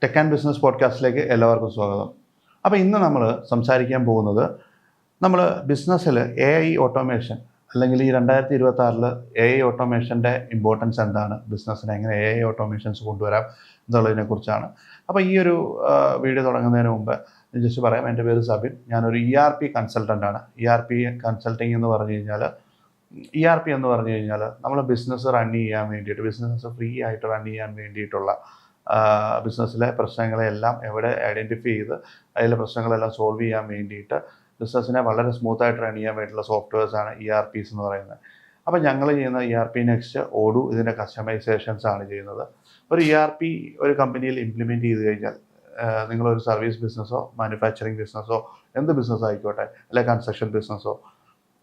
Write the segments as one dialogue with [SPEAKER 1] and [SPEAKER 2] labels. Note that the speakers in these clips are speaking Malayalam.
[SPEAKER 1] ടെക് ആൻഡ് ബിസിനസ് പോഡ്കാസ്റ്റിലേക്ക് എല്ലാവർക്കും സ്വാഗതം. അപ്പോൾ ഇന്ന് നമ്മൾ സംസാരിക്കാൻ പോകുന്നത് നമ്മൾ ബിസിനസ്സിൽ AI ഓട്ടോമേഷൻ അല്ലെങ്കിൽ ഈ 2026 AI ഓട്ടോമേഷൻ്റെ ഇമ്പോർട്ടൻസ് എന്താണ്, ബിസിനസ്സിന് എങ്ങനെ AI ഓട്ടോമേഷൻസ് കൊണ്ടുവരാം എന്നുള്ളതിനെ കുറിച്ചാണ്. അപ്പോൾ ഈ ഒരു വീഡിയോ തുടങ്ങുന്നതിന് മുമ്പ് ജസ്റ്റ് പറയാം, എൻ്റെ പേര് സബിൻ, ഞാനൊരു ERP കൺസൾട്ടൻ്റാണ്. ERP കൺസൾട്ടിങ് എന്ന് പറഞ്ഞു കഴിഞ്ഞാൽ നമ്മൾ ബിസിനസ് റൺ ചെയ്യാൻ വേണ്ടിയിട്ട്, ബിസിനസ് ഫ്രീ ആയിട്ട് റൺ ചെയ്യാൻ വേണ്ടിയിട്ടുള്ള ബിസിനസ്സിലെ പ്രശ്നങ്ങളെല്ലാം എവിടെ ഐഡൻറ്റിഫൈ ചെയ്ത് അതിലെ പ്രശ്നങ്ങളെല്ലാം സോൾവ് ചെയ്യാൻ വേണ്ടിയിട്ട് ബിസിനസ്സിനെ വളരെ സ്മൂത്തായിട്ട് റൺ ചെയ്യാൻ വേണ്ടിയിട്ടുള്ള സോഫ്റ്റ്വെയർസാണ് ERPs എന്ന് പറയുന്നത്. അപ്പോൾ ഞങ്ങൾ ചെയ്യുന്ന ERP നെക്സ്റ്റ്, ഓഡു, ഇതിൻ്റെ കസ്റ്റമൈസേഷൻസ് ആണ് ചെയ്യുന്നത്. ഒരു ERP ഒരു കമ്പനിയിൽ ഇംപ്ലിമെൻറ്റ് ചെയ്ത് കഴിഞ്ഞാൽ നിങ്ങളൊരു സർവീസ് ബിസിനസ്സോ മാനുഫാക്ചറിങ് ബിസിനസ്സോ എന്ത് ബിസിനസ് ആയിക്കോട്ടെ, അല്ലെങ്കിൽ കൺസ്ട്രക്ഷൻ ബിസിനസ്സോ,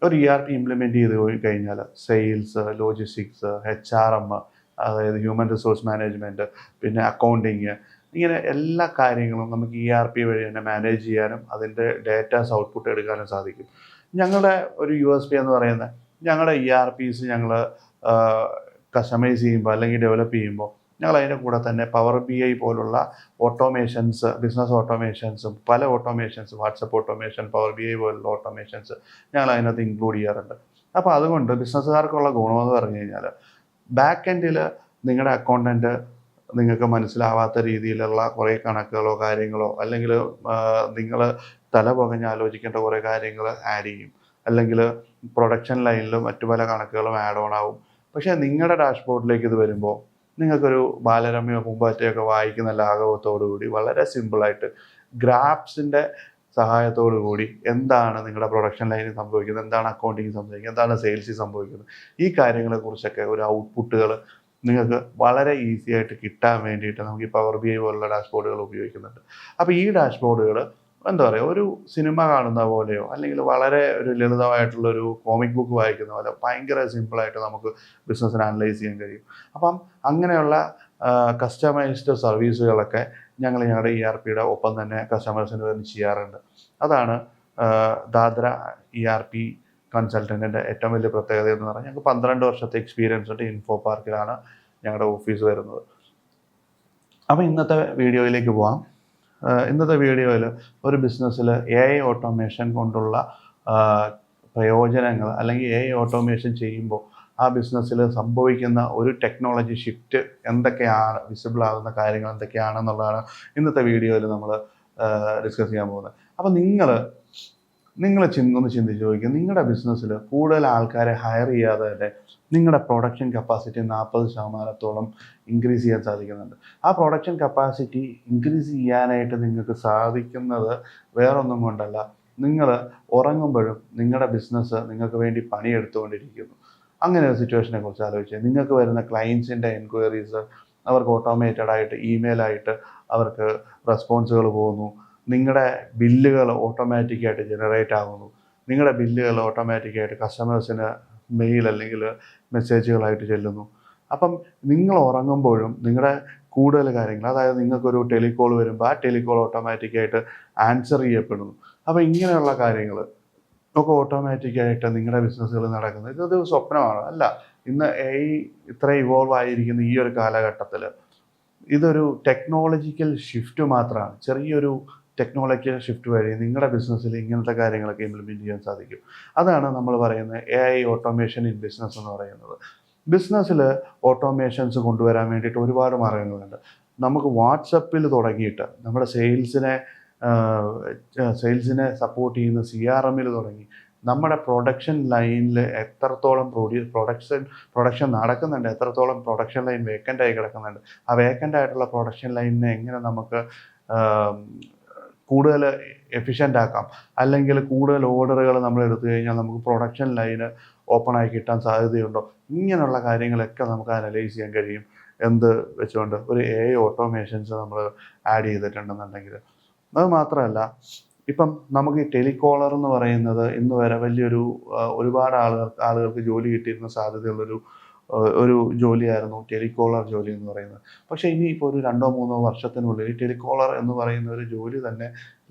[SPEAKER 1] ഒരു ERP ഇംപ്ലിമെൻറ്റ് ചെയ്ത് പോയി കഴിഞ്ഞാൽ സെയിൽസ്, ലോജിസ്റ്റിക്സ്, HRM, അതായത് ഹ്യൂമൻ റിസോഴ്സ് മാനേജ്മെൻറ്റ്, പിന്നെ അക്കൗണ്ടിങ്, ഇങ്ങനെ എല്ലാ കാര്യങ്ങളും നമുക്ക് ERP വഴി തന്നെ മാനേജ് ചെയ്യാനും അതിൻ്റെ ഡേറ്റാസ് ഔട്ട്പുട്ട് എടുക്കാനും സാധിക്കും. ഞങ്ങളുടെ ഒരു USP എന്ന് പറയുന്നത്, ഞങ്ങളുടെ ERPs ഞങ്ങൾ കസ്റ്റമൈസ് ചെയ്യുമ്പോൾ അല്ലെങ്കിൽ ഡെവലപ്പ് ചെയ്യുമ്പോൾ ഞങ്ങൾ അതിൻ്റെ കൂടെ തന്നെ പവർ BI പോലുള്ള ഓട്ടോമേഷൻസ്, ബിസിനസ് ഓട്ടോമേഷൻസും, പല automations, WhatsApp automation, power BI പോലുള്ള ഓട്ടോമേഷൻസ് ഞങ്ങൾ അതിനകത്ത് ഇൻക്ലൂഡ് ചെയ്യാറുണ്ട്. അപ്പോൾ അതുകൊണ്ട് ബിസിനസ്സുകാർക്കുള്ള ഗുണമെന്ന് പറഞ്ഞു കഴിഞ്ഞാൽ, ബാക്ക് എൻഡിൽ നിങ്ങളുടെ അക്കൗണ്ടൻറ്റ് നിങ്ങൾക്ക് മനസ്സിലാവാത്ത രീതിയിലുള്ള കുറേ കണക്കുകളോ കാര്യങ്ങളോ, അല്ലെങ്കിൽ നിങ്ങൾ തല പുകഞ്ഞ് ആലോചിക്കേണ്ട കുറേ കാര്യങ്ങൾ ആഡ് ചെയ്യും, അല്ലെങ്കിൽ പ്രൊഡക്ഷൻ ലൈനിൽ മറ്റു പല കണക്കുകളും ആഡ് ഓൺ ആവും. പക്ഷേ നിങ്ങളുടെ ഡാഷ്ബോർഡിലേക്ക് ഇത് വരുമ്പോൾ നിങ്ങൾക്കൊരു ബാലരമയോ പൂമ്പാറ്റയൊക്കെ വായിക്കുന്ന ലാഘവത്തോടുകൂടി വളരെ സിമ്പിളായിട്ട് ഗ്രാഫ്സിൻ്റെ സഹായത്തോടു കൂടി എന്താണ് നിങ്ങളുടെ പ്രൊഡക്ഷൻ ലൈനിൽ സംഭവിക്കുന്നത്, എന്താണ് അക്കൗണ്ടിങ് സംഭവിക്കുന്നത്, എന്താണ് സെയിൽസിൽ സംഭവിക്കുന്നത്, ഈ കാര്യങ്ങളെക്കുറിച്ചൊക്കെ ഒരു ഔട്ട്പുട്ടുകൾ നിങ്ങൾക്ക് വളരെ ഈസി ആയിട്ട് കിട്ടാൻ വേണ്ടിയിട്ട് നമുക്ക് ഈ പവർ BI പോലുള്ള ഡാഷ്ബോർഡുകൾ ഉപയോഗിക്കുന്നുണ്ട്. അപ്പോൾ ഈ ഡാഷ്ബോർഡുകൾ എന്താ പറയുക, ഒരു സിനിമ കാണുന്ന പോലെയോ അല്ലെങ്കിൽ വളരെ ഒരു ലളിതമായിട്ടുള്ളൊരു കോമിക് ബുക്ക് വായിക്കുന്ന പോലെ ഭയങ്കര സിമ്പിളായിട്ട് നമുക്ക് ബിസിനസ്സിനെ അനലൈസ് ചെയ്യാൻ കഴിയും. അപ്പം അങ്ങനെയുള്ള കസ്റ്റമൈസ്ഡ് സർവീസുകളൊക്കെ ഞങ്ങൾ ഞങ്ങളുടെ ERPയുടെ ഒപ്പം തന്നെ കസ്റ്റമേഴ്സിന് വേണ്ടി ചെയ്യാറുണ്ട്. അതാണ് ദാദ്ര ERP കൺസൾട്ടൻറ്റിൻ്റെ ഏറ്റവും വലിയ പ്രത്യേകത എന്ന് പറഞ്ഞാൽ, ഞങ്ങൾക്ക് 12 വർഷത്തെ എക്സ്പീരിയൻസ് ഉണ്ട്. ഇൻഫോ പാർക്കിലാണ് ഞങ്ങളുടെ ഓഫീസ് വരുന്നത്. അപ്പോൾ ഇന്നത്തെ വീഡിയോയിലേക്ക് പോകാം. ഇന്നത്തെ വീഡിയോയിൽ ഒരു ബിസിനസ്സിൽ AI ഓട്ടോമേഷൻ കൊണ്ടുള്ള പ്രയോജനങ്ങൾ, അല്ലെങ്കിൽ AI ഓട്ടോമേഷൻ ചെയ്യുമ്പോൾ ആ ബിസിനസ്സിൽ സംഭവിക്കുന്ന ഒരു ടെക്നോളജി ഷിഫ്റ്റ് എന്തൊക്കെയാണ്, വിസിബിൾ ആകുന്ന കാര്യങ്ങൾ എന്തൊക്കെയാണെന്നുള്ളതാണ് ഇന്നത്തെ വീഡിയോയിൽ നമ്മൾ ഡിസ്കസ് ചെയ്യാൻ പോകുന്നത്. അപ്പോൾ നിങ്ങൾ ഒന്ന് ചിന്തിച്ച് നോക്കുക, നിങ്ങളുടെ ബിസിനസ്സിൽ കൂടുതൽ ആൾക്കാരെ ഹയർ ചെയ്യാതെ തന്നെ നിങ്ങളുടെ പ്രൊഡക്ഷൻ കപ്പാസിറ്റി 40% ഇൻക്രീസ് ചെയ്യാൻ സാധിക്കുന്നുണ്ട്. ആ പ്രൊഡക്ഷൻ കപ്പാസിറ്റി ഇൻക്രീസ് ചെയ്യാനായിട്ട് നിങ്ങൾക്ക് സാധിക്കുന്നത് വേറൊന്നും കൊണ്ടല്ല, നിങ്ങൾ ഉറങ്ങുമ്പോഴും നിങ്ങളുടെ ബിസിനസ് നിങ്ങൾക്ക് വേണ്ടി പണിയെടുത്തുകൊണ്ടിരിക്കുന്നു. അങ്ങനെ ഒരു സിറ്റുവേഷനെ കുറിച്ച് ആലോചിച്ച്, നിങ്ങൾക്ക് വരുന്ന ക്ലയൻസിൻ്റെ എൻക്വയറീസ് അവർക്ക് ഓട്ടോമേറ്റഡ് ആയിട്ട് ഇമെയിലായിട്ട് അവർക്ക് റെസ്പോൺസുകൾ പോകുന്നു, നിങ്ങളുടെ ബില്ലുകൾ ഓട്ടോമാറ്റിക്കായിട്ട് ജനറേറ്റ് ആകുന്നു, നിങ്ങളുടെ ബില്ലുകൾ ഓട്ടോമാറ്റിക്കായിട്ട് കസ്റ്റമേഴ്സിന് മെയിൽ അല്ലെങ്കിൽ മെസ്സേജുകളായിട്ട് ചെല്ലുന്നു. അപ്പം നിങ്ങൾ ഉറങ്ങുമ്പോഴും നിങ്ങളുടെ കൂടുതൽ കാര്യങ്ങൾ, അതായത് നിങ്ങൾക്കൊരു ടെലികോൾ വരുമ്പോൾ ആ ടെലികോൾ ഓട്ടോമാറ്റിക്കായിട്ട് ആൻസർ ചെയ്യപ്പെടുന്നു. അപ്പോൾ ഇങ്ങനെയുള്ള കാര്യങ്ങൾ ഒക്കെ ഓട്ടോമാറ്റിക്കായിട്ട് നിങ്ങളുടെ ബിസിനസ്സുകൾ നടക്കുന്നത്, ഇതൊരു സ്വപ്നമാണ് അല്ല. ഇന്ന് AI ഇത്ര ഇവോൾവ് ആയിരിക്കുന്ന ഈ ഒരു കാലഘട്ടത്തിൽ ഇതൊരു ടെക്നോളജിക്കൽ ഷിഫ്റ്റ് മാത്രമാണ്. ചെറിയൊരു ടെക്നോളജിക്കൽ ഷിഫ്റ്റ് വഴി നിങ്ങളുടെ ബിസിനസ്സിൽ ഇങ്ങനത്തെ കാര്യങ്ങളൊക്കെ ഇംപ്ലിമെൻറ്റ് ചെയ്യാൻ സാധിക്കും. അതാണ് നമ്മൾ പറയുന്നത് AI ഓട്ടോമേഷൻ ഇൻ ബിസിനസ് എന്ന് പറയുന്നത്. ബിസിനസ്സിൽ ഓട്ടോമേഷൻസ് കൊണ്ടുവരാൻ വേണ്ടിയിട്ട് ഒരുപാട് മാർഗ്ഗങ്ങളുണ്ട്. നമുക്ക് വാട്സപ്പിൽ തുടങ്ങിയിട്ട് നമ്മുടെ സെയിൽസിനെ സപ്പോർട്ട് ചെയ്യുന്ന CRMൽ തുടങ്ങി നമ്മുടെ പ്രൊഡക്ഷൻ ലൈനിൽ എത്രത്തോളം പ്രൊഡക്ഷൻ നടക്കുന്നുണ്ട്, എത്രത്തോളം പ്രൊഡക്ഷൻ ലൈൻ വേക്കൻ്റ് ആയി കിടക്കുന്നുണ്ട്, ആ വേക്കൻ്റ് ആയിട്ടുള്ള പ്രൊഡക്ഷൻ ലൈനിനെ എങ്ങനെ നമുക്ക് കൂടുതൽ എഫിഷ്യൻ്റ് ആക്കാം, അല്ലെങ്കിൽ കൂടുതൽ ഓർഡറുകൾ നമ്മൾ എടുത്തു കഴിഞ്ഞാൽ നമുക്ക് പ്രൊഡക്ഷൻ ലൈന് ഓപ്പണായി കിട്ടാൻ സാധ്യതയുണ്ടോ, ഇങ്ങനെയുള്ള കാര്യങ്ങളൊക്കെ നമുക്ക് അനലൈസ് ചെയ്യാൻ കഴിയും. എന്ത് വെച്ചുകൊണ്ട് ഒരു AI ഓട്ടോമേഷൻസ് നമ്മൾ ആഡ് ചെയ്തിട്ടുണ്ടെന്നുണ്ടെങ്കിൽ. അത് മാത്രമല്ല, ഇപ്പം നമുക്ക് ഈ ടെലികോളർ എന്ന് പറയുന്നത് ഇന്ന് വരെ ഒരുപാട് ആളുകൾക്ക് ജോലി കിട്ടിയിരുന്ന സാധ്യതയുള്ളൊരു ജോലിയായിരുന്നു ടെലികോളർ ജോലി എന്ന് പറയുന്നത്. പക്ഷേ ഇനിയിപ്പോൾ ഒരു 2-3 വർഷത്തിനുള്ളിൽ ഈ ടെലികോളർ എന്ന് പറയുന്ന ഒരു ജോലി തന്നെ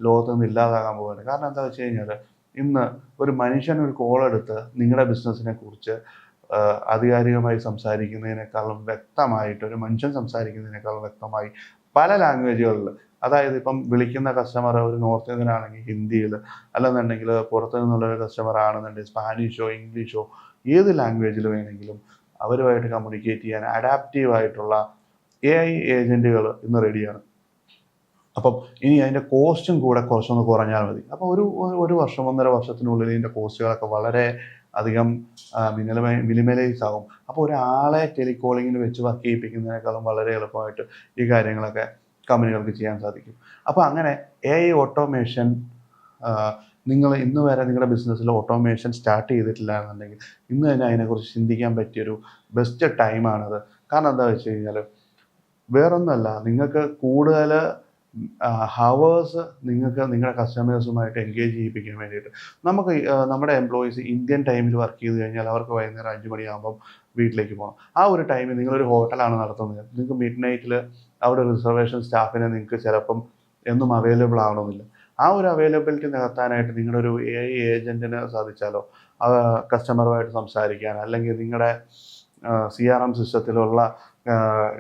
[SPEAKER 1] ലോകത്ത് നിന്ന് ഇല്ലാതാകാൻ പോകുന്നത്. കാരണം എന്താ വെച്ച് കഴിഞ്ഞാൽ, ഇന്ന് ഒരു മനുഷ്യൻ ഒരു കോൾ എടുത്ത് നിങ്ങളുടെ ബിസിനസ്സിനെ കുറിച്ച് ആധികാരികമായി സംസാരിക്കുന്നതിനേക്കാളും വ്യക്തമായിട്ട്, ഒരു മനുഷ്യൻ സംസാരിക്കുന്നതിനേക്കാളും വ്യക്തമായി പല ലാംഗ്വേജുകളിൽ. അതായത് ഇപ്പം വിളിക്കുന്ന കസ്റ്റമർ ഒരു നോർത്ത് ഇന്ത്യൻ ആണെങ്കിൽ ഹിന്ദിയിൽ, അല്ലെന്നുണ്ടെങ്കിൽ പുറത്തു നിന്നുള്ളൊരു കസ്റ്റമർ ആണെന്നുണ്ടെങ്കിൽ സ്പാനിഷോ ഇംഗ്ലീഷോ ഏത് ലാംഗ്വേജിൽ വേണമെങ്കിലും അവരുമായിട്ട് കമ്മ്യൂണിക്കേറ്റ് ചെയ്യാൻ അഡാപ്റ്റീവ് ആയിട്ടുള്ള AI ഏജൻറ്റുകൾ ഇന്ന് റെഡിയാണ്. അപ്പം ഇനി അതിൻ്റെ കോസ്റ്റും കൂടെ കുറച്ചൊന്ന് കുറഞ്ഞാൽ മതി. അപ്പോൾ ഒരു വർഷം 1.5 വർഷത്തിനുള്ളിൽ ഇതിൻ്റെ കോസ്റ്റുകളൊക്കെ വളരെ അധികം മിനിമലൈസ് ആകും. അപ്പോൾ ഒരാളെ ടെലികോളിങ്ങിന് വെച്ച് വർക്ക് ചെയ്യിപ്പിക്കുന്നതിനേക്കാളും വളരെ എളുപ്പമായിട്ട് ഈ കാര്യങ്ങളൊക്കെ കമ്പനികൾക്ക് ചെയ്യാൻ സാധിക്കും. അപ്പോൾ അങ്ങനെ AI ഓട്ടോമേഷൻ നിങ്ങൾ ഇന്ന് വരെ നിങ്ങളുടെ ബിസിനസ്സിൽ ഓട്ടോമേഷൻ സ്റ്റാർട്ട് ചെയ്തിട്ടില്ല എന്നുണ്ടെങ്കിൽ ഇന്ന് തന്നെ അതിനെക്കുറിച്ച് ചിന്തിക്കാൻ പറ്റിയൊരു ബെസ്റ്റ് ടൈമാണത്. കാരണം എന്താ വെച്ച് കഴിഞ്ഞാൽ വേറൊന്നുമല്ല, നിങ്ങൾക്ക് കൂടുതൽ ഹവേഴ്സ് നിങ്ങൾക്ക് നിങ്ങളുടെ കസ്റ്റമേഴ്സുമായിട്ട് എൻഗേജ് ചെയ്യിപ്പിക്കാൻ വേണ്ടിയിട്ട്. നമ്മുടെ എംപ്ലോയീസ് ഇന്ത്യൻ ടൈമിൽ വർക്ക് ചെയ്ത് കഴിഞ്ഞാൽ അവർക്ക് വൈകുന്നേരം 5 മണിയാകുമ്പം വീട്ടിലേക്ക് പോകണം. ആ ഒരു ടൈമിൽ നിങ്ങളൊരു ഹോട്ടലാണ് നടത്തുന്നത്, നിങ്ങൾക്ക് മിഡ് നൈറ്റിൽ അവിടെ റിസർവേഷൻ സ്റ്റാഫിനെ നിങ്ങൾക്ക് ചിലപ്പം എന്നും അവൈലബിൾ ആവണമെന്നില്ല. ആ ഒരു അവൈലബിലിറ്റി നികത്താനായിട്ട് നിങ്ങളുടെ ഒരു AI ഏജൻറ്റിന് സാധിച്ചാലോ കസ്റ്റമറുമായിട്ട് സംസാരിക്കാൻ, അല്ലെങ്കിൽ നിങ്ങളുടെ CRM സിസ്റ്റത്തിലുള്ള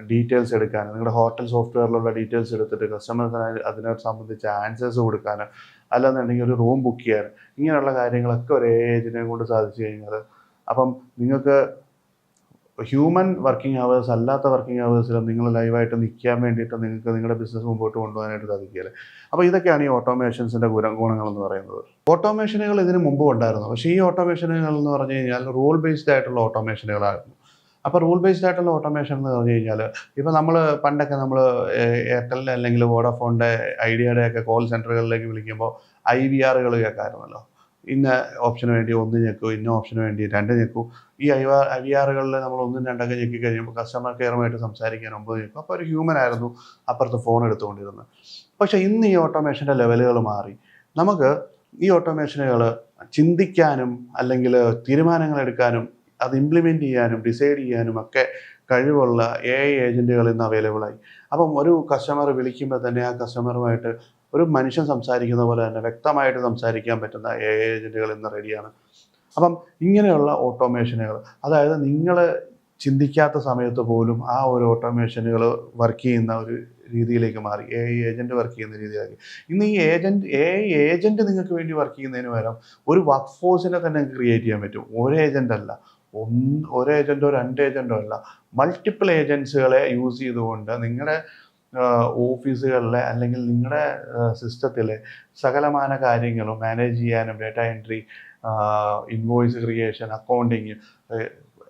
[SPEAKER 1] ഡീറ്റെയിൽസ് എടുക്കാൻ, നിങ്ങളുടെ ഹോട്ടൽ സോഫ്റ്റ്വെയറിലുള്ള ഡീറ്റെയിൽസ് എടുത്തിട്ട് കസ്റ്റമേഴ്സിന് അതിനെ സംബന്ധിച്ച് ആൻസേഴ്സ് കൊടുക്കാൻ, അല്ലെന്നുണ്ടെങ്കിൽ ഒരു റൂം ബുക്ക് ചെയ്യാൻ, ഇങ്ങനെയുള്ള കാര്യങ്ങളൊക്കെ ഒരു AI ഏജൻറ്റിനെ കൊണ്ട് സാധിച്ചു കഴിഞ്ഞാൽ അപ്പം നിങ്ങൾക്ക് ഹ്യൂമൻ വർക്കിംഗ് അവേഴ്സ് അല്ലാത്ത വർക്കിംഗ് അവേഴ്സിലും നിങ്ങൾ ലൈവായിട്ട് നിൽക്കാൻ വേണ്ടിയിട്ട് നിങ്ങൾക്ക് നിങ്ങളുടെ ബിസിനസ് മുമ്പോട്ട് കൊണ്ടുപോകാനായിട്ട് സാധിക്കുകയില്ല. അപ്പോൾ ഇതൊക്കെയാണ് ഈ ഓട്ടോമേഷൻസിൻ്റെ ഗുണങ്ങളെന്ന് പറയുന്നത്. ഓട്ടോമേഷനുകൾ ഇതിന് മുമ്പും ഉണ്ടായിരുന്നു, പക്ഷേ ഈ ഓട്ടോമേഷനുകൾ എന്ന് പറഞ്ഞു കഴിഞ്ഞാൽ റൂൾ ബേസ്ഡ് ആയിട്ടുള്ള ഓട്ടോമേഷനുകളായിരുന്നു. അപ്പോൾ റൂൾ ബേസ്ഡ് ആയിട്ടുള്ള ഓട്ടോമേഷൻ എന്ന് പറഞ്ഞു കഴിഞ്ഞാൽ ഇപ്പോൾ പണ്ടൊക്കെ നമ്മൾ എയർടെലിൻ്റെ അല്ലെങ്കിൽ വോഡാഫോണിൻ്റെ ഐഡിയയുടെ ഒക്കെ കോൾ സെൻറ്ററുകളിലേക്ക് വിളിക്കുമ്പോൾ IVRകൾ കേൾക്കാമായിരുന്നല്ലോ. ഇന്ന ഓപ്ഷന് വേണ്ടി 1 ഞെക്കൂ, ഇന്ന ഓപ്ഷന് വേണ്ടി 2 ഞെക്കൂ. ഈ IVRകളിൽ നമ്മൾ 1, 2 ഞെക്കി കഴിയുമ്പോൾ കസ്റ്റമർ കെയറുമായിട്ട് സംസാരിക്കാൻ 9 ഞെക്കും. അപ്പോൾ ഒരു ഹ്യൂമൻ ആയിരുന്നു അപ്പുറത്ത് ഫോൺ എടുത്തുകൊണ്ടിരുന്നത്. പക്ഷേ ഇന്ന് ഈ ഓട്ടോമേഷൻ്റെ ലെവലുകൾ മാറി. നമുക്ക് ഈ ഓട്ടോമേഷനുകൾ ചിന്തിക്കാനും അല്ലെങ്കിൽ തീരുമാനങ്ങൾ എടുക്കാനും അത് ഇംപ്ലിമെൻറ്റ് ചെയ്യാനും ഡിസൈഡ് ചെയ്യാനും ഒക്കെ കഴിവുള്ള AI ഏജൻറ്റുകൾ ഇന്ന് അവൈലബിളായി. അപ്പം ഒരു കസ്റ്റമർ വിളിക്കുമ്പോൾ തന്നെ ആ കസ്റ്റമറുമായിട്ട് ഒരു മനുഷ്യൻ സംസാരിക്കുന്ന പോലെ തന്നെ വ്യക്തമായിട്ട് സംസാരിക്കാൻ പറ്റുന്ന AI ഏജൻറ്റുകൾ ഇന്ന് റെഡിയാണ്. അപ്പം ഇങ്ങനെയുള്ള ഓട്ടോമേഷനുകൾ, അതായത് നിങ്ങൾ ചിന്തിക്കാത്ത സമയത്ത് പോലും ആ ഒരു ഓട്ടോമേഷനുകൾ വർക്ക് ചെയ്യുന്ന ഒരു രീതിയിലേക്ക് മാറി. AI ഏജൻറ്റ് വർക്ക് ചെയ്യുന്ന രീതിയിലേക്ക് ഇന്ന് ഈ AI ഏജൻറ്റ് നിങ്ങൾക്ക് വേണ്ടി വർക്ക് ചെയ്യുന്നതിന് പകരം ഒരു വർക്ക് ഫോഴ്സിനെ തന്നെ ക്രിയേറ്റ് ചെയ്യാൻ പറ്റും. ഒരു ഏജൻ്റ് അല്ല, ഒരു ഏജൻറ്റോ 2 ഏജൻറ്റോ അല്ല, മൾട്ടിപ്പിൾ ഏജൻസുകളെ യൂസ് ചെയ്തുകൊണ്ട് നിങ്ങളുടെ ഓഫീസുകളിലെ അല്ലെങ്കിൽ നിങ്ങളുടെ സിസ്റ്റത്തിലെ സകലമാന കാര്യങ്ങളും മാനേജ് ചെയ്യാനും data entry, invoice creation, accounting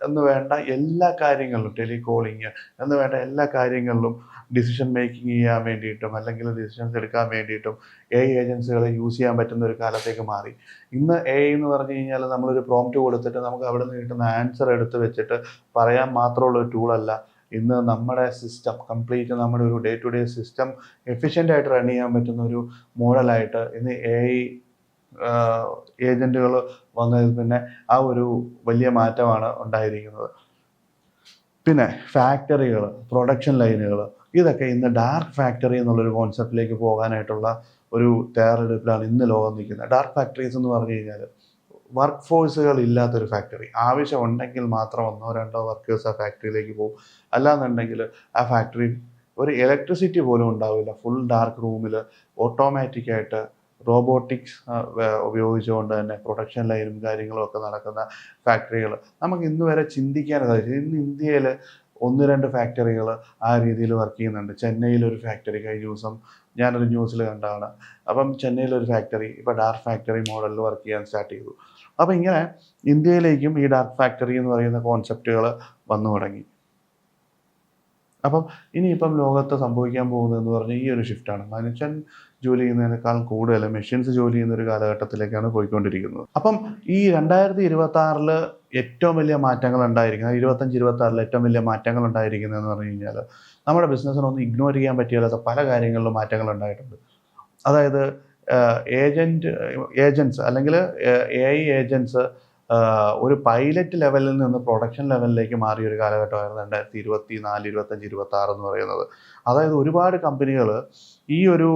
[SPEAKER 1] എന്ന് വേണ്ട എല്ലാ കാര്യങ്ങളിലും, ടെലികോളിങ് എന്ന് വേണ്ട എല്ലാ കാര്യങ്ങളിലും ഡിസിഷൻ മേക്കിംഗ് ചെയ്യാൻ വേണ്ടിയിട്ടും അല്ലെങ്കിൽ ഡിസിഷൻസ് എടുക്കാൻ വേണ്ടിയിട്ടും AI ഏജൻസികളെ യൂസ് ചെയ്യാൻ പറ്റുന്ന ഒരു കാലത്തേക്ക് മാറി. ഇന്ന് AI എന്ന് പറഞ്ഞു കഴിഞ്ഞാൽ നമ്മളൊരു പ്രോംപ്റ്റ് കൊടുത്തിട്ട് നമുക്ക് അവിടെ നിന്ന് കിട്ടുന്ന ആൻസർ എടുത്ത് വെച്ചിട്ട് പറയാൻ മാത്രമുള്ള ഒരു ടൂളല്ല. ഇന്ന് നമ്മുടെ സിസ്റ്റം കംപ്ലീറ്റ്, നമ്മുടെ ഒരു ഡേ ടു ഡേ സിസ്റ്റം എഫിഷ്യൻ്റായിട്ട് റൺ ചെയ്യാൻ പറ്റുന്ന ഒരു മോഡലായിട്ട് ഇന്ന് AI ഏജൻറ്റുകൾ വന്നതിൽ പിന്നെ ആ ഒരു വലിയ മാറ്റമാണ് ഉണ്ടായിരിക്കുന്നത്. പിന്നെ ഫാക്ടറികൾ, പ്രൊഡക്ഷൻ ലൈനുകൾ, ഇതൊക്കെ ഇന്ന് ഡാർക്ക് ഫാക്ടറി എന്നുള്ളൊരു കോൺസെപ്റ്റിലേക്ക് പോകാനായിട്ടുള്ള ഒരു തയ്യാറെടുപ്പിലാണ് ഇന്ന് ലോകം നിൽക്കുന്നത്. ഡാർക്ക് ഫാക്ടറീസ് എന്ന് പറഞ്ഞു കഴിഞ്ഞാൽ വർക്ക് ഫോഴ്സുകൾ ഇല്ലാത്തൊരു ഫാക്ടറി. ആവശ്യമുണ്ടെങ്കിൽ മാത്രം 1-2 വർക്കേഴ്സ് ആ ഫാക്ടറിയിലേക്ക് പോകും. അല്ലാന്നുണ്ടെങ്കിൽ ആ ഫാക്ടറി ഒരു ഇലക്ട്രിസിറ്റി പോലും ഉണ്ടാവില്ല. ഫുൾ ഡാർക്ക് റൂമിൽ ഓട്ടോമാറ്റിക്കായിട്ട് റോബോട്ടിക്സ് ഉപയോഗിച്ചുകൊണ്ട് തന്നെ പ്രൊഡക്ഷൻ ലൈനും കാര്യങ്ങളും ഒക്കെ നടക്കുന്ന ഫാക്ടറികൾ നമുക്ക് ഇന്ന് വരെ ചിന്തിക്കാൻ സാധിച്ചു. ഇന്ന് ഇന്ത്യയിൽ 1-2 ഫാക്ടറികൾ ആ രീതിയിൽ വർക്ക് ചെയ്യുന്നുണ്ട്. ചെന്നൈയിലൊരു ഫാക്ടറി കഴിഞ്ഞ ദിവസം ഞാനൊരു ന്യൂസിൽ കണ്ടതാണ്. അപ്പം ചെന്നൈയിലൊരു ഫാക്ടറി ഇപ്പോൾ ഡാർക്ക് ഫാക്ടറി മോഡലിൽ വർക്ക് ചെയ്യാൻ സ്റ്റാർട്ട് ചെയ്തു. അപ്പോൾ ഇങ്ങനെ ഇന്ത്യയിലേക്കും ഈ ഡാർക്ക് ഫാക്ടറി എന്ന് പറയുന്ന കോൺസെപ്റ്റുകൾ വന്നു തുടങ്ങി. അപ്പം ഇനിയിപ്പം ലോകത്ത് സംഭവിക്കാൻ പോകുന്നതെന്ന് പറഞ്ഞാൽ ഈ ഒരു ഷിഫ്റ്റാണ്. മനുഷ്യൻ ജോലി ചെയ്യുന്നതിനേക്കാൾ കൂടുതൽ മെഷീൻസ് ജോലി ചെയ്യുന്ന ഒരു കാലഘട്ടത്തിലേക്കാണ് പോയിക്കൊണ്ടിരിക്കുന്നത്. അപ്പം ഈ 2026 ഏറ്റവും വലിയ മാറ്റങ്ങൾ ഉണ്ടായിരിക്കുന്നത്, 25-26 ഏറ്റവും വലിയ മാറ്റങ്ങൾ ഉണ്ടായിരിക്കുന്നതെന്ന് പറഞ്ഞു കഴിഞ്ഞാൽ നമ്മുടെ ബിസിനസ്സിനൊന്നും ഇഗ്നോർ ചെയ്യാൻ പറ്റിയാത്ത പല കാര്യങ്ങളിലും മാറ്റങ്ങൾ ഉണ്ടായിട്ടുണ്ട്. അതായത് ഏജൻസ് അല്ലെങ്കിൽ AI ഏജൻസ് ഒരു പൈലറ്റ് ലെവലിൽ നിന്ന് പ്രൊഡക്ഷൻ ലെവലിലേക്ക് മാറിയ ഒരു കാലഘട്ടമായിരുന്നു 2024, 25, 26 എന്ന് പറയുന്നത്. അതായത് ഒരുപാട് കമ്പനികൾ ഈ ഒരു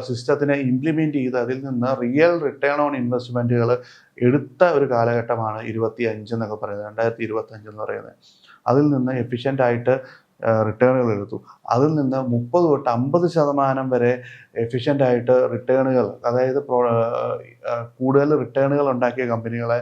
[SPEAKER 1] സിസ്റ്റത്തിനെ ഇംപ്ലിമെൻറ്റ് ചെയ്ത് അതിൽ നിന്ന് റിയൽ റിട്ടേൺ ഓൺ ഇൻവെസ്റ്റ്മെൻറ്റുകൾ എടുത്ത ഒരു കാലഘട്ടമാണ് 25 എന്നൊക്കെ പറയുന്നത്, 2025 എന്ന് പറയുന്നത്. അതിൽ നിന്ന് എഫിഷ്യൻ്റായിട്ട് റിട്ടേണുകൾ എടുത്തു. അതിൽ നിന്ന് 30 തൊട്ട് 50% വരെ എഫിഷ്യൻ്റായിട്ട് റിട്ടേണുകൾ, അതായത് കൂടുതൽ റിട്ടേണുകൾ ഉണ്ടാക്കിയ കമ്പനികളെ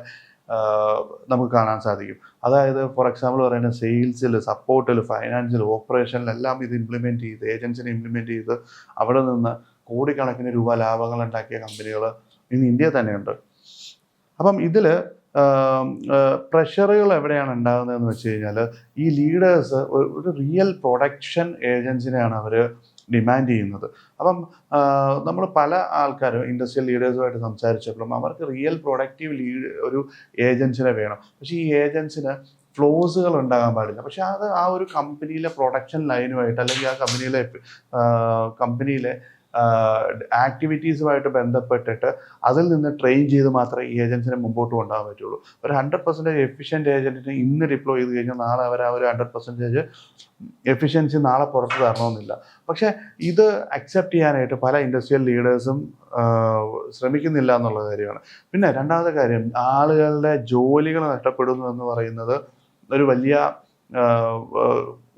[SPEAKER 1] നമുക്ക് കാണാൻ സാധിക്കും. അതായത് ഫോർ എക്സാമ്പിൾ പറയുന്നത് സെയിൽസിൽ, സപ്പോർട്ടിൽ, ഫൈനാൻസിൽ, ഓപ്പറേഷനിലെല്ലാം ഇത് ഇംപ്ലിമെൻറ്റ് ചെയ്ത്, ഏജൻസിനെ ഇംപ്ലിമെൻറ്റ് ചെയ്ത് അവിടെ നിന്ന് കോടിക്കണക്കിന് രൂപ ലാഭങ്ങൾ ഉണ്ടാക്കിയ കമ്പനികൾ ഇന്ന് ഇന്ത്യയിൽ തന്നെയുണ്ട്. അപ്പം ഇതിൽ പ്രഷറുകൾ എവിടെയാണ് ഉണ്ടാകുന്നതെന്ന് വെച്ച് കഴിഞ്ഞാൽ, ഈ ലീഡേഴ്സ് ഒരു റിയൽ പ്രൊഡക്ഷൻ ഏജൻസിനെയാണ് അവർ ഡിമാൻഡ് ചെയ്യുന്നത്. അപ്പം നമ്മൾ പല ആൾക്കാരും ഇൻഡസ്ട്രിയൽ ലീഡേഴ്സുമായിട്ട് സംസാരിച്ചപ്പോഴും അവർക്ക് റിയൽ പ്രൊഡക്റ്റീവ് ഒരു ഏജൻസിനെ വേണം. പക്ഷേ ഈ ഏജൻസിന് ഫ്ലോസുകൾ ഉണ്ടാകാൻ പാടില്ല. പക്ഷേ അത് ആ ഒരു കമ്പനിയിലെ പ്രൊഡക്ഷൻ ലൈനുമായിട്ട് അല്ലെങ്കിൽ ആ കമ്പനിയിലെ ആക്ടിവിറ്റീസുമായിട്ട് ബന്ധപ്പെട്ടിട്ട് അതിൽ നിന്ന് ട്രെയിൻ ചെയ്ത് മാത്രമേ ഈ ഏജൻസിനെ മുമ്പോട്ട് കൊണ്ടുപോകാൻ പറ്റുള്ളൂ. ഒരു 100% എഫിഷ്യൻ്റ് ഏജൻറ്റിനെ ഇന്ന് ഡിപ്ലോയ് ചെയ്ത് കഴിഞ്ഞാൽ നാളെ അവർ ആ ഒരു 100% എഫിഷ്യൻസി നാളെ പുറത്ത് തരണമെന്നില്ല. പക്ഷേ ഇത് അക്സെപ്റ്റ് ചെയ്യാനായിട്ട് പല ഇൻഡസ്ട്രിയൽ ലീഡേഴ്സും ശ്രമിക്കുന്നില്ല എന്നുള്ള കാര്യമാണ്. പിന്നെ രണ്ടാമത്തെ കാര്യം, ആളുകളുടെ ജോലികൾ നഷ്ടപ്പെടുന്നു എന്ന് പറയുന്നത്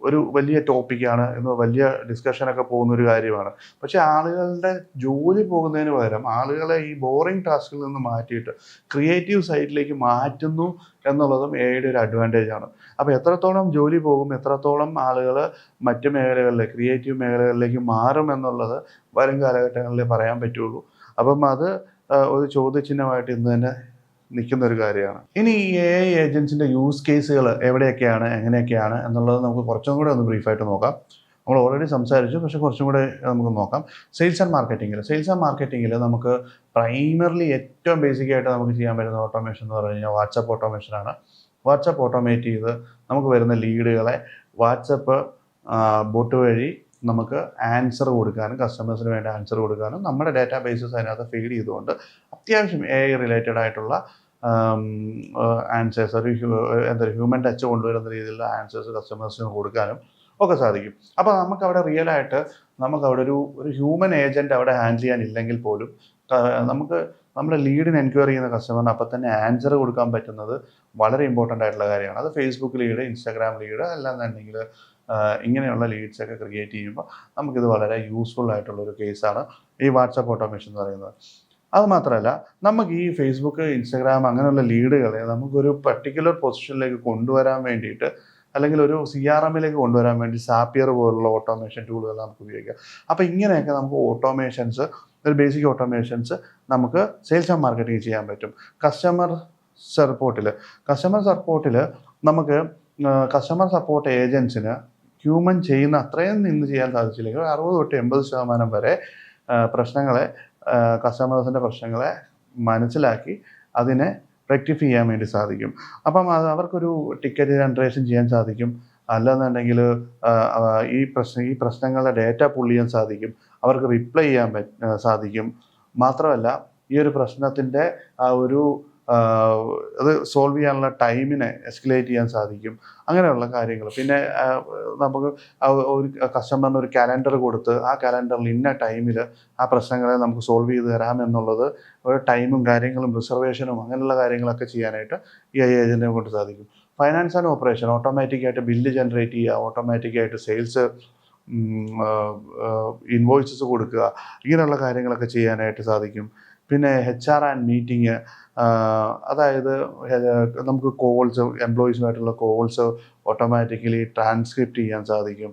[SPEAKER 1] ഒരു വലിയ ടോപ്പിക്കാണ്, എന്ന് വലിയ ഡിസ്കഷനൊക്കെ പോകുന്നൊരു കാര്യമാണ്. പക്ഷേ ആളുകളുടെ ജോലി പോകുന്നതിന് പകരം ആളുകളെ ഈ ബോറിംഗ് ടാസ്കിൽ നിന്ന് മാറ്റിയിട്ട് ക്രിയേറ്റീവ് സൈഡിലേക്ക് മാറ്റുന്നു എന്നുള്ളതും എയുടെ ഒരു അഡ്വാൻറ്റേജ് ആണ്. അപ്പോൾ എത്രത്തോളം ജോലി പോകും, എത്രത്തോളം ആളുകൾ മറ്റ് മേഖലകളിലേക്ക്, ക്രിയേറ്റീവ് മേഖലകളിലേക്ക് മാറും എന്നുള്ളത് വരും കാലഘട്ടങ്ങളിൽ പറയാൻ പറ്റുള്ളൂ. അപ്പം അത് ഒരു ചോദ്യചിഹ്നമായിട്ട് ഇന്ന് തന്നെ നിൽക്കുന്ന ഒരു കാര്യമാണ്. ഇനി ഈ AI ഏജൻസിൻ്റെ യൂസ് കേസുകൾ എവിടെയൊക്കെയാണ്, എങ്ങനെയൊക്കെയാണ് എന്നുള്ളത് നമുക്ക് കുറച്ചും കൂടെ ഒന്ന് ബ്രീഫായിട്ട് നോക്കാം. നമ്മൾ ഓൾറെഡി സംസാരിച്ചു, പക്ഷേ കുറച്ചും കൂടെ നമുക്ക് നോക്കാം. സെയിൽസ് ആൻഡ് മാർക്കറ്റിങ്ങിൽ നമുക്ക് പ്രൈമറിലി ഏറ്റവും ബേസിക്കായിട്ട് നമുക്ക് ചെയ്യാൻ പറ്റുന്ന ഓട്ടോമേഷൻ എന്ന് പറഞ്ഞു കഴിഞ്ഞാൽ വാട്സപ്പ് ഓട്ടോമേഷനാണ്. വാട്സപ്പ് ഓട്ടോമേറ്റ് ചെയ്ത് നമുക്ക് വരുന്ന ലീഡുകളെ വാട്സപ്പ് ബോട്ട് വഴി നമുക്ക് ആൻസർ കൊടുക്കാനും, കസ്റ്റമേഴ്സിന് വേണ്ട ആൻസർ കൊടുക്കാനും, നമ്മുടെ ഡാറ്റാ ബേസസ് അതിനകത്ത് ഫീഡ് ചെയ്തുകൊണ്ട് അത്യാവശ്യം AI റിലേറ്റഡ് ആയിട്ടുള്ള ആൻസേഴ്സ്, ഹ്യൂമൻ ടച്ച് കൊണ്ടുവരുന്ന രീതിയിലുള്ള ആൻസേഴ്സ് കസ്റ്റമേഴ്സിന് കൊടുക്കാനും ഒക്കെ സാധിക്കും. അപ്പോൾ നമുക്കവിടെ റിയലായിട്ട് നമുക്കവിടെ ഒരു ഹ്യൂമൻ ഏജൻറ്റ് അവിടെ ഹാൻഡിൽ ചെയ്യാനില്ലെങ്കിൽ പോലും നമുക്ക് നമ്മുടെ ലീഡിന് എൻക്വയറി ചെയ്യുന്ന കസ്റ്റമറിന് അപ്പം തന്നെ ആൻസർ കൊടുക്കാൻ പറ്റുന്നത് വളരെ ഇമ്പോർട്ടൻ്റ് ആയിട്ടുള്ള കാര്യമാണ്. അത് ഫേസ്ബുക്ക് ലീഡ്, ഇൻസ്റ്റാഗ്രാം ലീഡ്, അല്ലാന്നുണ്ടെങ്കിൽ ഇങ്ങനെയുള്ള ലീഡ്സൊക്കെ ക്രിയേറ്റ് ചെയ്യുമ്പോൾ നമുക്കിത് വളരെ യൂസ്ഫുൾ ആയിട്ടുള്ളൊരു കേസാണ് ഈ വാട്സപ്പ് ഓട്ടോമേഷൻ എന്ന് പറയുന്നത്. അതുമാത്രമല്ല, നമുക്ക് ഈ ഫേസ്ബുക്ക്, ഇൻസ്റ്റാഗ്രാം അങ്ങനെയുള്ള ലീഡുകളെ നമുക്കൊരു പർട്ടിക്കുലർ പൊസിഷനിലേക്ക് കൊണ്ടുവരാൻ വേണ്ടിയിട്ട്, അല്ലെങ്കിൽ ഒരു CRMലേക്ക് കൊണ്ടുവരാൻ വേണ്ടി സാപ്പിയർ പോലുള്ള ഓട്ടോമേഷൻ ടൂളുകൾ നമുക്ക് ഉപയോഗിക്കാം. അപ്പോൾ ഇങ്ങനെയൊക്കെ നമുക്ക് ഓട്ടോമേഷൻസ്, ഒരു ബേസിക് ഓട്ടോമേഷൻസ് നമുക്ക് സെയിൽസ് ആൻഡ് മാർക്കറ്റിംഗ് ചെയ്യാൻ പറ്റും. കസ്റ്റമർ സപ്പോർട്ടിൽ നമുക്ക് കസ്റ്റമർ സപ്പോർട്ട് ഏജൻസിന് ഹ്യൂമൻ ചെയ്യുന്ന അത്രയും നിന്ന് ചെയ്യാൻ സാധിച്ചില്ലെങ്കിൽ 60 തൊട്ട് 80% വരെ കസ്റ്റമേഴ്സിൻ്റെ പ്രശ്നങ്ങളെ മനസ്സിലാക്കി അതിനെ റെക്ടിഫൈ ചെയ്യാൻ വേണ്ടി സാധിക്കും. അപ്പം അവർക്കൊരു ടിക്കറ്റ് ജനറേഷൻ ചെയ്യാൻ സാധിക്കും, അല്ലെന്നുണ്ടെങ്കിൽ ഈ പ്രശ്നങ്ങളുടെ ഡേറ്റ പുൾ ചെയ്യാൻ സാധിക്കും, അവർക്ക് റിപ്ലൈ ചെയ്യാൻ സാധിക്കും. മാത്രമല്ല ഈ ഒരു പ്രശ്നത്തിൻ്റെ അത് സോൾവ് ചെയ്യാനുള്ള ടൈമിനെ എസ്കലേറ്റ് ചെയ്യാൻ സാധിക്കും. അങ്ങനെയുള്ള കാര്യങ്ങൾ. പിന്നെ നമുക്ക് ഒരു കസ്റ്റമറിന് ഒരു കാലണ്ടർ കൊടുത്ത് ആ കാലണ്ടറിൽ ഇന്ന ടൈമിൽ ആ പ്രശ്നങ്ങളെ നമുക്ക് സോൾവ് ചെയ്ത് തരാമെന്നുള്ളത് ഒരു ടൈമും കാര്യങ്ങളും റിസർവേഷനും അങ്ങനെയുള്ള കാര്യങ്ങളൊക്കെ ചെയ്യാനായിട്ട് ഈ ഏജൻറ്റിനെ കൊണ്ട് സാധിക്കും. ഫൈനാൻസ് ആൻഡ് ഓപ്പറേഷൻ ഓട്ടോമാറ്റിക്കായിട്ട് ബില്ല് ജനറേറ്റ് ചെയ്യുക, ഓട്ടോമാറ്റിക്കായിട്ട് സെയിൽസ് ഇൻവോയ്സസ് കൊടുക്കുക, ഇങ്ങനെയുള്ള കാര്യങ്ങളൊക്കെ ചെയ്യാനായിട്ട് സാധിക്കും. പിന്നെ HR ആൻഡ് മീറ്റിംഗ്, അതായത് നമുക്ക് കോൾസ്, എംപ്ലോയീസുമായിട്ടുള്ള കോൾസ് ഓട്ടോമാറ്റിക്കലി ട്രാൻസ്ക്രിപ്റ്റ് ചെയ്യാൻ സാധിക്കും.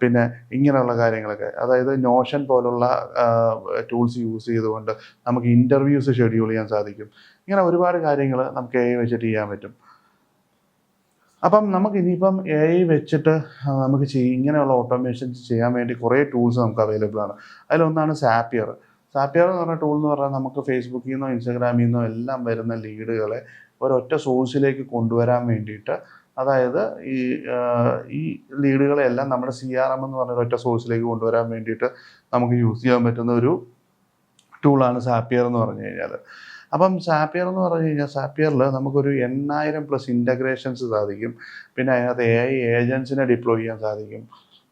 [SPEAKER 1] പിന്നെ ഇങ്ങനെയുള്ള കാര്യങ്ങളൊക്കെ, അതായത് നോഷൻ പോലുള്ള ടൂൾസ് യൂസ് ചെയ്തുകൊണ്ട് നമുക്ക് ഇൻ്റർവ്യൂസ് ഷെഡ്യൂൾ ചെയ്യാൻ സാധിക്കും. ഇങ്ങനെ ഒരുപാട് കാര്യങ്ങൾ നമുക്ക് AI വെച്ചിട്ട് ചെയ്യാൻ പറ്റും. അപ്പം നമുക്ക് ഇനിയിപ്പം AI വെച്ചിട്ട് നമുക്ക് ഇങ്ങനെയുള്ള ഓട്ടോമേഷൻസ് ചെയ്യാൻ വേണ്ടി കുറേ ടൂൾസ് നമുക്ക് അവൈലബിൾ ആണ്. അതിലൊന്നാണ് സാപ്പിയർ എന്ന് പറഞ്ഞ ടൂൾ എന്ന് പറഞ്ഞാൽ നമുക്ക് ഫേസ്ബുക്കിൽ നിന്നോ ഇൻസ്റ്റാഗ്രാമിൽ നിന്നോ എല്ലാം വരുന്ന ലീഡുകളെ ഒരൊറ്റ സോഴ്സിലേക്ക് കൊണ്ടുവരാൻ വേണ്ടിയിട്ട്, അതായത് ഈ ലീഡുകളെല്ലാം നമ്മുടെ CRM എന്ന് പറഞ്ഞ ഒരൊറ്റ സോഴ്സിലേക്ക് കൊണ്ടുവരാൻ വേണ്ടിയിട്ട് നമുക്ക് യൂസ് ചെയ്യാൻ പറ്റുന്ന ഒരു ടൂളാണ് സാപ്പിയർ എന്ന് പറഞ്ഞു കഴിഞ്ഞാൽ. അപ്പം സാപ്പിയർ എന്ന് പറഞ്ഞു കഴിഞ്ഞാൽ, സാപ്പിയറിൽ നമുക്കൊരു 8000+ ഇൻ്റഗ്രേഷൻസ് സാധിക്കും. പിന്നെ അതിനകത്ത് AI ഏജൻസിനെ ഡിപ്ലോയ് ചെയ്യാൻ സാധിക്കും.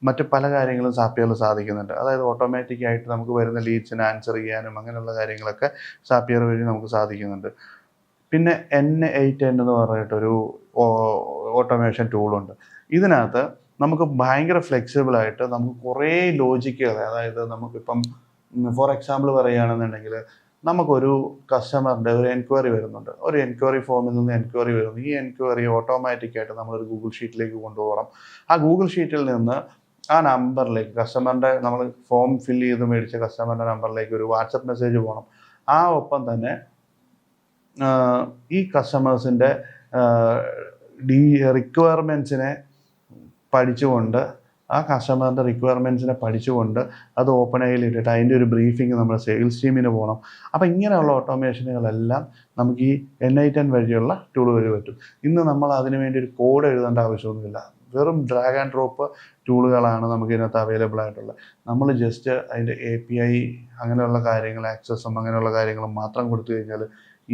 [SPEAKER 1] മറ്റ് പല കാര്യങ്ങളും സാപ്പിയറിൽ സാധിക്കുന്നുണ്ട്. അതായത് ഓട്ടോമാറ്റിക്കായിട്ട് നമുക്ക് വരുന്ന ലീഡ്സിന് ആൻസർ ചെയ്യാനും അങ്ങനെയുള്ള കാര്യങ്ങളൊക്കെ സാപ്പിയർ വഴി നമുക്ക് സാധിക്കുന്നുണ്ട്. പിന്നെ N8N എന്ന് പറഞ്ഞിട്ടൊരു ഓട്ടോമേഷൻ ടൂളുണ്ട്. ഇതിനകത്ത് നമുക്ക് ഭയങ്കര ഫ്ലെക്സിബിളായിട്ട് നമുക്ക് കുറേ ലോജിക്കുകൾ, അതായത് നമുക്കിപ്പം ഫോർ എക്സാമ്പിൾ പറയുകയാണെന്നുണ്ടെങ്കിൽ നമുക്കൊരു കസ്റ്റമറിൻ്റെ ഒരു എൻക്വയറി വരുന്നുണ്ട്, ഒരു എൻക്വയറി ഫോമിൽ നിന്ന് എൻക്വയറി വരുന്നു. ഈ എൻക്വയറി ഓട്ടോമാറ്റിക്കായിട്ട് നമ്മളൊരു ഗൂഗിൾ ഷീറ്റിലേക്ക് കൊണ്ടുപോകണം. ആ ഗൂഗിൾ ഷീറ്റിൽ നിന്ന് ആ നമ്പറിലേക്ക് കസ്റ്റമറിൻ്റെ നമ്മൾ ഫോം ഫില്ല് ചെയ്ത് മേടിച്ച കസ്റ്റമറിൻ്റെ നമ്പറിലേക്ക് ഒരു വാട്സപ്പ് മെസ്സേജ് പോകണം. ആ ഒപ്പം തന്നെ ഈ കസ്റ്റമേഴ്സിൻ്റെ റിക്വയർമെൻറ്റ്സിനെ പഠിച്ചുകൊണ്ട് ആ കസ്റ്റമറിൻ്റെ റിക്വയർമെൻറ്റ്സിനെ പഠിച്ചുകൊണ്ട് അത് ഓപ്പൺ ഐയിൽ ഇട്ടിട്ട് അതിൻ്റെ ഒരു ബ്രീഫിങ് നമ്മുടെ സെയിൽസ് ടീമിന് പോകണം. അപ്പോൾ ഇങ്ങനെയുള്ള ഓട്ടോമേഷനുകളെല്ലാം നമുക്ക് ഈ N8N വഴിയുള്ള ടൂൾ വഴി പറ്റും. ഇന്ന് നമ്മൾ അതിന് വേണ്ടി ഒരു കോഡ് എഴുതേണ്ട ആവശ്യമൊന്നുമില്ല. വെറും ഡ്രാഗ് ആൻഡ് ഡ്രോപ്പ് ടൂളുകളാണ് നമുക്ക് ഇതിനകത്ത് അവൈലബിൾ ആയിട്ടുള്ളത്. നമ്മൾ ജസ്റ്റ് അതിൻ്റെ API അങ്ങനെയുള്ള കാര്യങ്ങൾ, ആക്സസും അങ്ങനെയുള്ള കാര്യങ്ങളും മാത്രം കൊടുത്തു കഴിഞ്ഞാൽ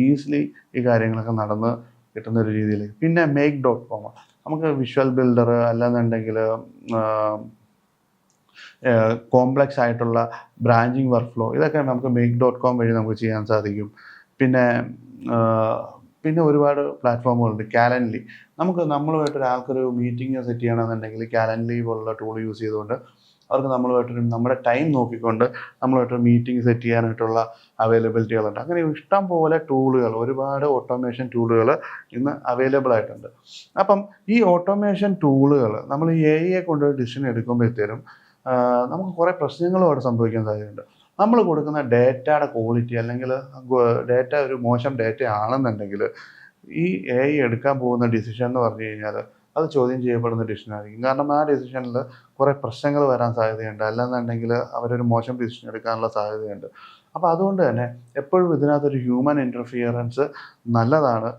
[SPEAKER 1] ഈസിലി ഈ കാര്യങ്ങളൊക്കെ നടന്ന് കിട്ടുന്ന ഒരു രീതിയിലേക്ക്. പിന്നെ make.com, നമുക്ക് വിഷ്വൽ ബിൽഡർ അല്ലെന്നുണ്ടെങ്കിൽ കോംപ്ലക്സ് ആയിട്ടുള്ള ബ്രാഞ്ചിങ് വർക്ക് ഫ്ലോ, ഇതൊക്കെ നമുക്ക് make.com വഴി നമുക്ക് ചെയ്യാൻ സാധിക്കും. പിന്നെ ഒരുപാട് പ്ലാറ്റ്ഫോമുകളുണ്ട്. കാലൻലി, നമുക്ക് നമ്മളുമായിട്ട് ഒരാൾക്കൊരു മീറ്റിംഗ് സെറ്റ് ചെയ്യണമെന്നുണ്ടെങ്കിൽ കാലൻലി പോലുള്ള ടൂൾ യൂസ് ചെയ്തുകൊണ്ട് അവർക്ക് നമ്മളുമായിട്ടൊരു നമ്മുടെ ടൈം നോക്കിക്കൊണ്ട് നമ്മളുമായിട്ടൊരു മീറ്റിംഗ് സെറ്റ് ചെയ്യാനായിട്ടുള്ള അവൈലബിലിറ്റികളുണ്ട്. അങ്ങനെ ഇഷ്ടം പോലെ ടൂളുകൾ, ഒരുപാട് ഓട്ടോമേഷൻ ടൂളുകൾ ഇന്ന് അവൈലബിൾ ആയിട്ടുണ്ട്. അപ്പം ഈ ഓട്ടോമേഷൻ ടൂളുകൾ നമ്മൾ ഈ AI കൊണ്ട് ഡിസിഷൻ എടുക്കുമ്പോഴത്തേനും നമുക്ക് കുറേ പ്രശ്നങ്ങളും അവിടെ സംഭവിക്കാൻ സാധ്യതയുണ്ട്. നമ്മൾ കൊടുക്കുന്ന ഡേറ്റയുടെ ക്വാളിറ്റി, അല്ലെങ്കിൽ ഡേറ്റ ഒരു മോശം ഡേറ്റ ആണെന്നുണ്ടെങ്കിൽ ഈ AI എടുക്കാൻ പോകുന്ന ഡിസിഷൻ എന്ന് പറഞ്ഞു കഴിഞ്ഞാൽ അത് ചോദ്യം ചെയ്യപ്പെടുന്ന ഡിസിഷനായിരിക്കും. കാരണം ആ ഡിസിഷനിൽ കുറേ പ്രശ്നങ്ങൾ വരാൻ സാധ്യതയുണ്ട്, അല്ലെന്നുണ്ടെങ്കിൽ അവരൊരു മോശം ഡിസിഷൻ എടുക്കാനുള്ള സാധ്യതയുണ്ട്. അപ്പോൾ അതുകൊണ്ട് തന്നെ എപ്പോഴും ഇതിനകത്തൊരു ഹ്യൂമൻ ഇൻ്റർഫിയറൻസ് നല്ലതാണ്.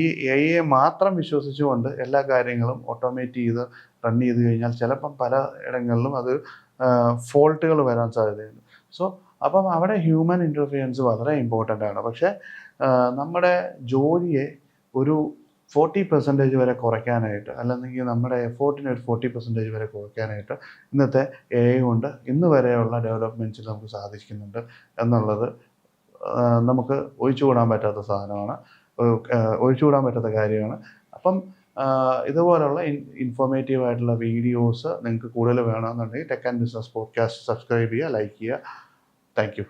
[SPEAKER 1] ഈ AI മാത്രം വിശ്വസിച്ചുകൊണ്ട് എല്ലാ കാര്യങ്ങളും ഓട്ടോമേറ്റ് ചെയ്ത് റൺ ചെയ്ത് കഴിഞ്ഞാൽ ചിലപ്പം പല ഇടങ്ങളിലും അത് ഫോൾട്ടുകൾ വരാൻ സാധ്യതയുണ്ട്. അപ്പം അവിടെ ഹ്യൂമൻ ഇൻ്റർഫിയറൻസ് വളരെ ഇമ്പോർട്ടൻ്റ് ആണ്. പക്ഷേ നമ്മുടെ ജോലിയെ ഒരു 40% വരെ കുറയ്ക്കാനായിട്ട്, അല്ലെങ്കിൽ നമ്മുടെ എഫോർട്ടിനെ ഒരു 40% വരെ കുറയ്ക്കാനായിട്ട് ഇന്നത്തെ AI കൊണ്ട് ഇന്ന് വരെയുള്ള ഡെവലപ്മെൻറ്റ്സിൽ നമുക്ക് സാധിക്കുന്നുണ്ട് എന്നുള്ളത് നമുക്ക് ഒഴിച്ചുകൂടാൻ പറ്റാത്ത സാധനമാണ്, ഒഴിച്ചുകൂടാൻ പറ്റാത്ത കാര്യമാണ്. അപ്പം ഇതുപോലുള്ള ഇൻഫോർമേറ്റീവ് ആയിട്ടുള്ള വീഡിയോസ് നിങ്ങൾക്ക് കൂടുതൽ വേണമെന്നുണ്ടെങ്കിൽ tech and business podcast subscribe ചെയ്യുക, ലൈക്ക് ചെയ്യുക. Thank you.